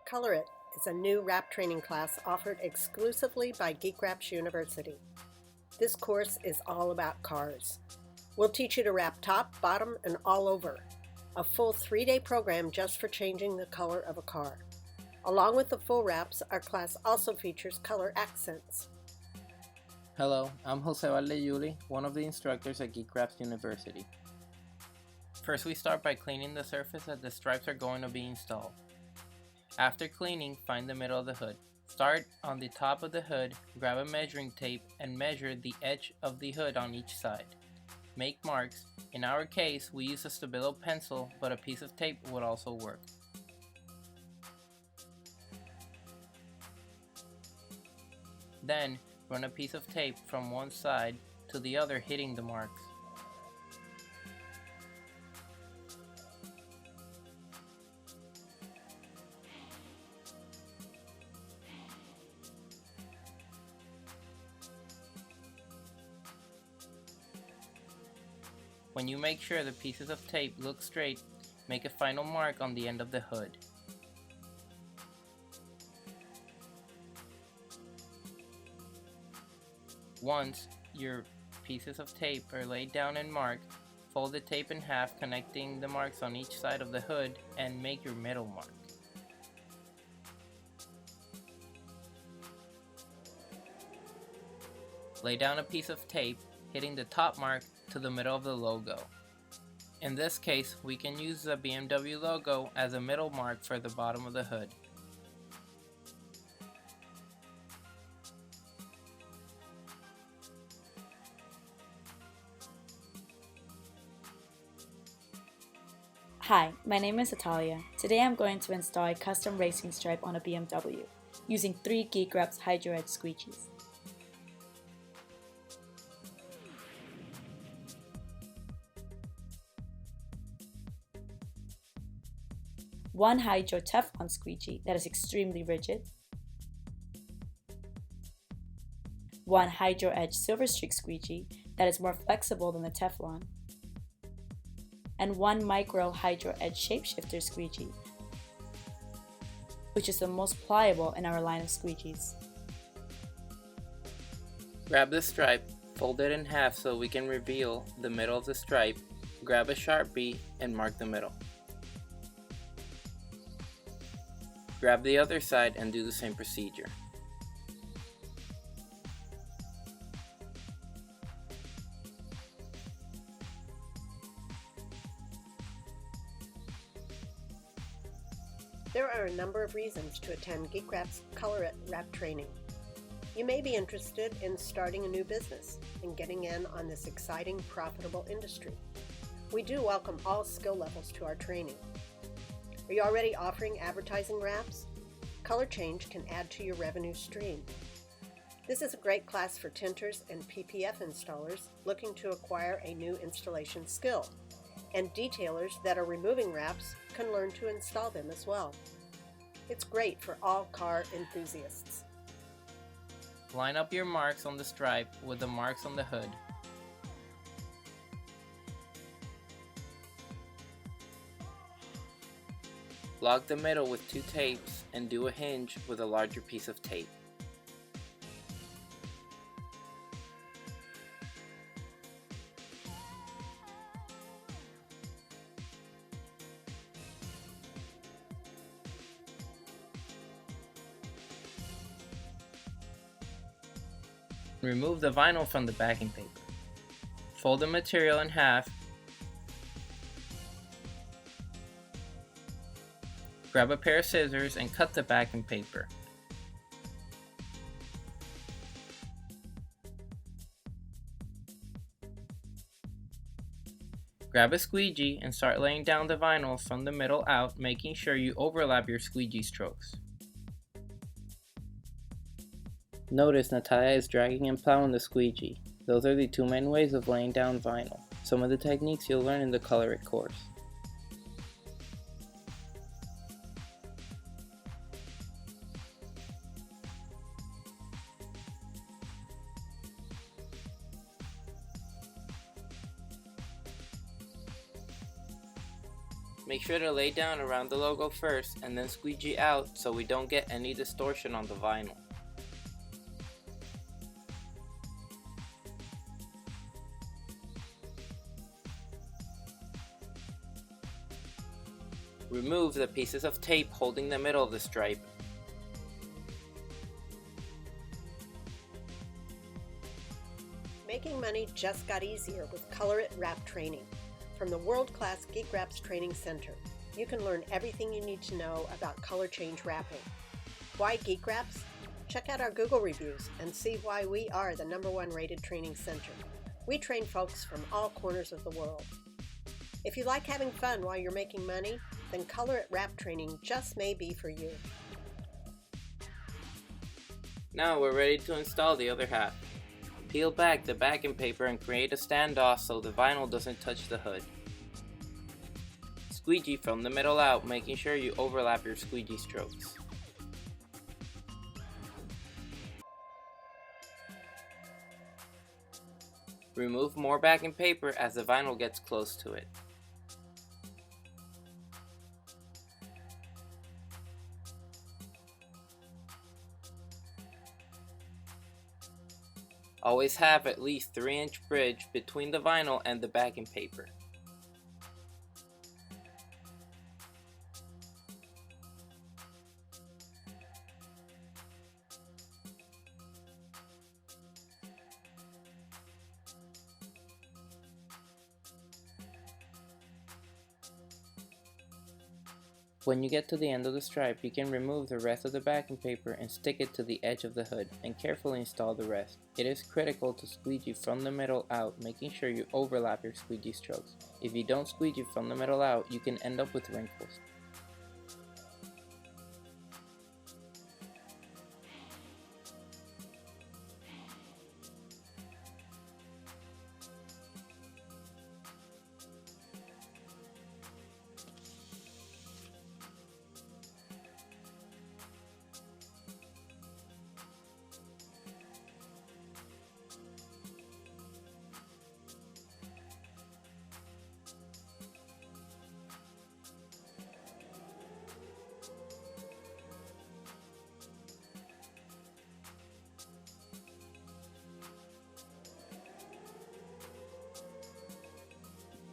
Color It is a new wrap training class offered exclusively by Geek Wraps University. This course is all about cars. We'll teach you to wrap top, bottom, and all over. A full 3-day program just for changing the color of a car. Along with the full wraps, our class also features color accents. Hello, I'm Jose Valdeyuli, one of the instructors at Geek Wraps University. First, we start by cleaning the surface that the stripes are going to be installed. After cleaning, find the middle of the hood. Start on the top of the hood, grab a measuring tape, and measure the edge of the hood on each side. Make marks. In our case, we use a Stabilo pencil, but a piece of tape would also work. Then, run a piece of tape from one side to the other, hitting the marks. When you make sure the pieces of tape look straight, make a final mark on the end of the hood. Once your pieces of tape are laid down and marked, fold the tape in half, connecting the marks on each side of the hood, and make your middle mark. Lay down a piece of tape, hitting the top mark to the middle of the logo. In this case, we can use the BMW logo as a middle mark for the bottom of the hood. Hi, my name is Natalia. Today I'm going to install a custom racing stripe on a BMW using 3 Geek Wraps Hydro Edge squeegees. One Hydro Teflon squeegee that is extremely rigid, one Hydro Edge Silver Streak squeegee that is more flexible than the Teflon, and one Micro Hydro Edge Shapeshifter squeegee, which is the most pliable in our line of squeegees. Grab the stripe, fold it in half so we can reveal the middle of the stripe, grab a Sharpie and mark the middle. Grab the other side and do the same procedure. There are a number of reasons to attend Geek Wraps Color It wrap training. You may be interested in starting a new business and getting in on this exciting, profitable industry. We do welcome all skill levels to our training. Are you already offering advertising wraps? Color change can add to your revenue stream. This is a great class for tinters and PPF installers looking to acquire a new installation skill, and detailers that are removing wraps can learn to install them as well. It's great for all car enthusiasts. Line up your marks on the stripe with the marks on the hood. Lock the middle with 2 tapes and do a hinge with a larger piece of tape. Remove the vinyl from the backing paper. Fold the material in half. Grab a pair of scissors and cut the backing paper. Grab a squeegee and start laying down the vinyl from the middle out, making sure you overlap your squeegee strokes. Notice Natalia is dragging and plowing the squeegee. Those are the 2 main ways of laying down vinyl. Some of the techniques you'll learn in the Color It course. Make sure to lay down around the logo first and then squeegee out so we don't get any distortion on the vinyl. Remove the pieces of tape holding the middle of the stripe. Making money just got easier with Color It wrap training. From the world-class Geek Wraps Training Center, you can learn everything you need to know about color change wrapping. Why Geek Wraps? Check out our Google reviews and see why we are the #1 rated training center. We train folks from all corners of the world. If you like having fun while you're making money, then Color It wrap training just may be for you. Now we're ready to install the other half. Peel back the backing paper and create a standoff so the vinyl doesn't touch the hood. Squeegee from the middle out, making sure you overlap your squeegee strokes. Remove more backing paper as the vinyl gets close to it. Always have at least 3-inch bridge between the vinyl and the backing paper. When you get to the end of the stripe, you can remove the rest of the backing paper and stick it to the edge of the hood and carefully install the rest. It is critical to squeegee from the middle out, making sure you overlap your squeegee strokes. If you don't squeegee from the middle out, you can end up with wrinkles.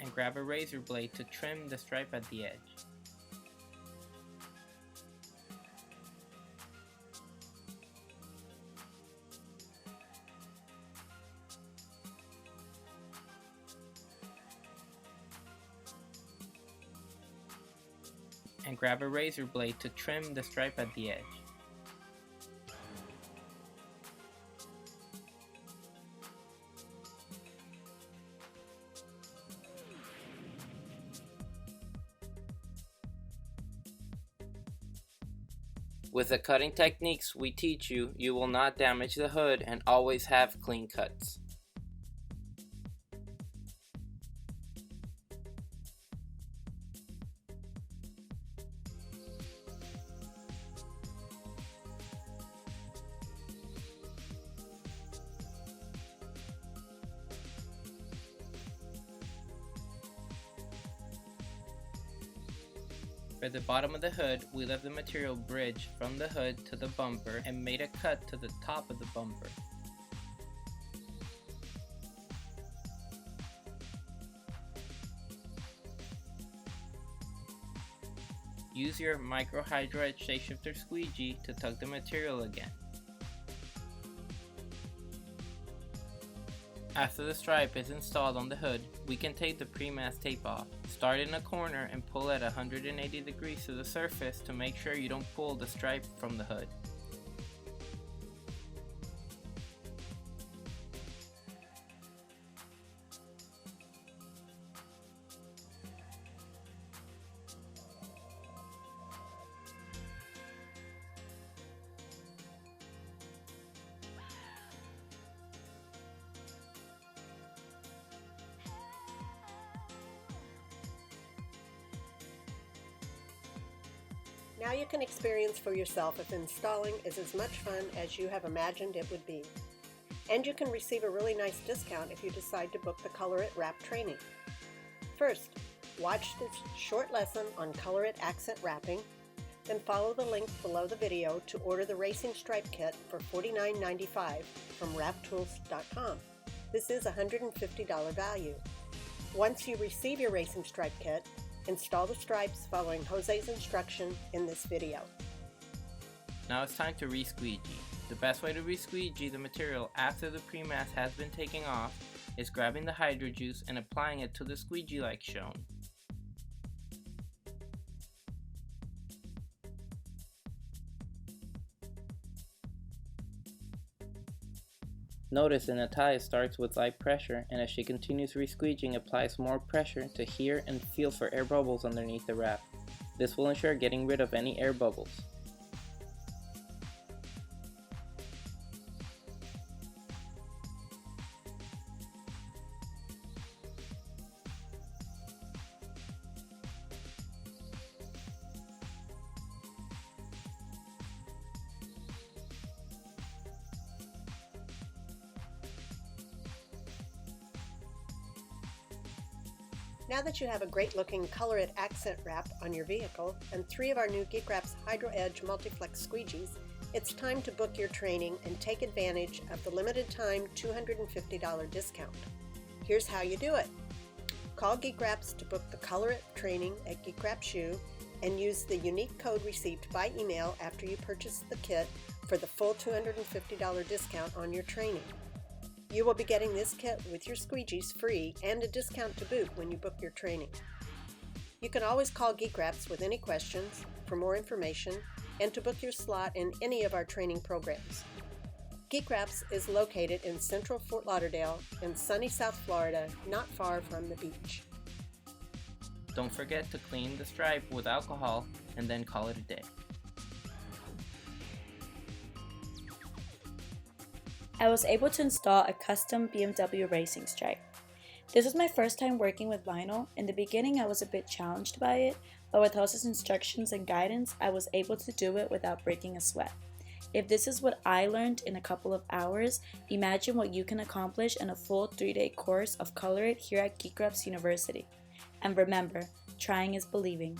And grab a razor blade to trim the stripe at the edge. And grab a razor blade to trim the stripe at the edge. With the cutting techniques we teach you, you will not damage the hood and always have clean cuts. For the bottom of the hood, we left the material bridge from the hood to the bumper and made a cut to the top of the bumper. Use your micro hydro edge shapeshifter squeegee to tug the material again. After the stripe is installed on the hood, we can take the pre-mask tape off. Start in a corner and pull at 180 degrees to the surface to make sure you don't pull the stripe from the hood. Now you can experience for yourself if installing is as much fun as you have imagined it would be. And you can receive a really nice discount if you decide to book the Color It wrap training. First, Watch this short lesson on Color It accent wrapping, then follow the link below the video to order the Racing Stripe Kit for $49.95 from wraptools.com. This is a $150 value. Once you receive your Racing Stripe Kit, install the stripes following Jose's instruction in this video. Now it's time to re-squeegee. The best way to re-squeegee the material after the pre-mask has been taken off is grabbing the hydro juice and applying it to the squeegee like shown. Notice in tie it starts with light pressure, and as she continues re-squeegeeing, applies more pressure to hear and feel for air bubbles underneath the wrap. This will ensure getting rid of any air bubbles. Now that you have a great looking Color It accent wrap on your vehicle and 3 of our new Geek Wraps Hydro Edge Multiflex squeegees, it's time to book your training and take advantage of the limited time $250 discount. Here's how you do it. Call Geek Wraps to book the Color It training at Geek Wraps U and use the unique code received by email after you purchase the kit for the full $250 discount on your training. You will be getting this kit with your squeegees free and a discount to boot when you book your training. You can always call Geek Wraps with any questions, for more information, and to book your slot in any of our training programs. Geek Wraps is located in central Fort Lauderdale in sunny South Florida, not far from the beach. Don't forget to clean the stripe with alcohol and then call it a day. I was able to install a custom BMW racing stripe. This was my first time working with vinyl. In the beginning I was a bit challenged by it, but with Jose's instructions and guidance I was able to do it without breaking a sweat. If this is what I learned in a couple of hours, imagine what you can accomplish in a full 3-day course of Color It here at Geek Wraps University. And remember, trying is believing.